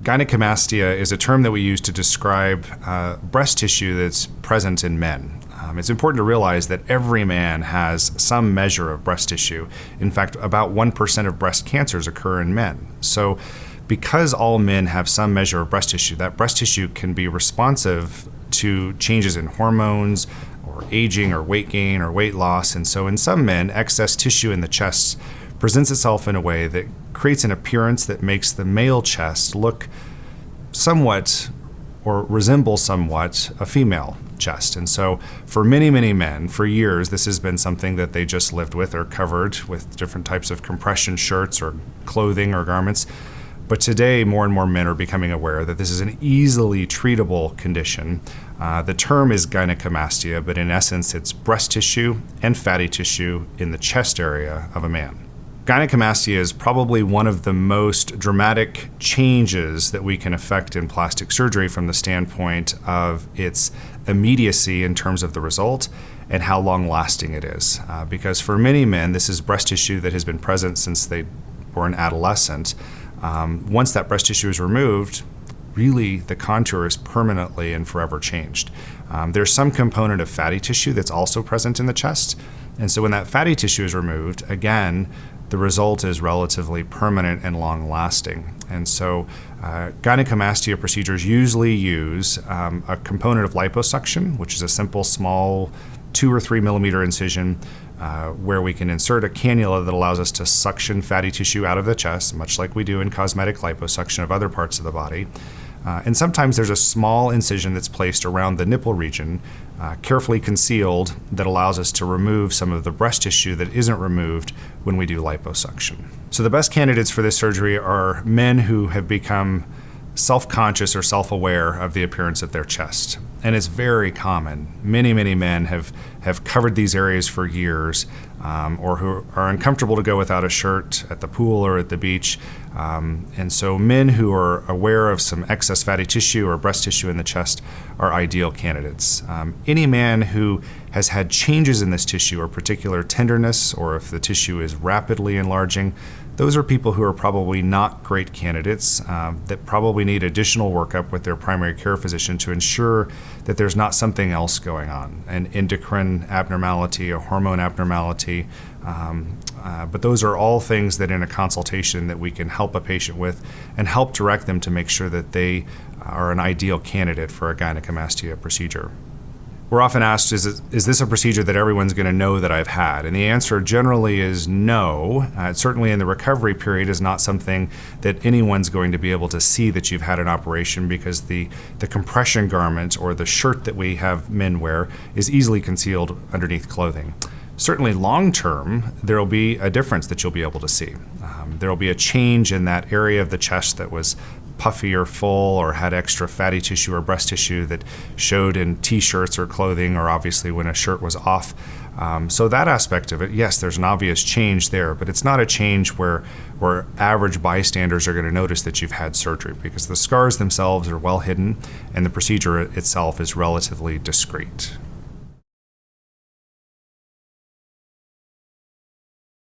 Gynecomastia is a term that we use to describe breast tissue that's present in men. It's important to realize that every man has some measure of breast tissue. In fact, about 1% of breast cancers occur in men. So because all men have some measure of breast tissue, that breast tissue can be responsive to changes in hormones or aging or weight gain or weight loss. And so in some men, excess tissue in the chest presents itself in a way that creates an appearance that makes the male chest look somewhat or resemble somewhat a female chest. And so for many, many men, for years, this has been something that they just lived with or covered with different types of compression shirts or clothing or garments. But today, more and more men are becoming aware that this is an easily treatable condition. The term is gynecomastia, but in essence, it's breast tissue and fatty tissue in the chest area of a man. Gynecomastia is probably one of the most dramatic changes that we can effect in plastic surgery from the standpoint of its immediacy in terms of the result and how long-lasting it is. Because for many men, this is breast tissue that has been present since they were an adolescent. Once that breast tissue is removed, really the contour is permanently and forever changed. There's some component of fatty tissue that's also present in the chest. And so when that fatty tissue is removed, again, the result is relatively permanent and long-lasting. And so gynecomastia procedures usually use a component of liposuction, which is a simple, small 2 or 3 millimeter incision where we can insert a cannula that allows us to suction fatty tissue out of the chest, much like we do in cosmetic liposuction of other parts of the body. And sometimes there's a small incision that's placed around the nipple region, carefully concealed, that allows us to remove some of the breast tissue that isn't removed when we do liposuction. So the best candidates for this surgery are men who have become self-conscious or self-aware of the appearance of their chest. And it's very common. Many, many men have covered these areas for years, or who are uncomfortable to go without a shirt at the pool or at the beach. And so men who are aware of some excess fatty tissue or breast tissue in the chest are ideal candidates. Any man who has had changes in this tissue or particular tenderness, or if the tissue is rapidly enlarging, those are people who are probably not great candidates, that probably need additional workup with their primary care physician to ensure that there's not something else going on, an endocrine abnormality, a hormone abnormality. But those are all things that in a consultation that we can help a patient with and help direct them to make sure that they are an ideal candidate for a gynecomastia procedure. We're often asked, is this a procedure that everyone's going to know that I've had? And the answer generally is no. Certainly in the recovery period is not something that anyone's going to be able to see that you've had an operation, because the compression garment or the shirt that we have men wear is easily concealed underneath clothing. Certainly long-term, there will be a difference that you'll be able to see. There will be a change in that area of the chest that was puffy or full or had extra fatty tissue or breast tissue that showed in t-shirts or clothing, or obviously when a shirt was off. So that aspect of it, yes, there's an obvious change there, but it's not a change where average bystanders are going to notice that you've had surgery, because the scars themselves are well hidden and the procedure itself is relatively discreet.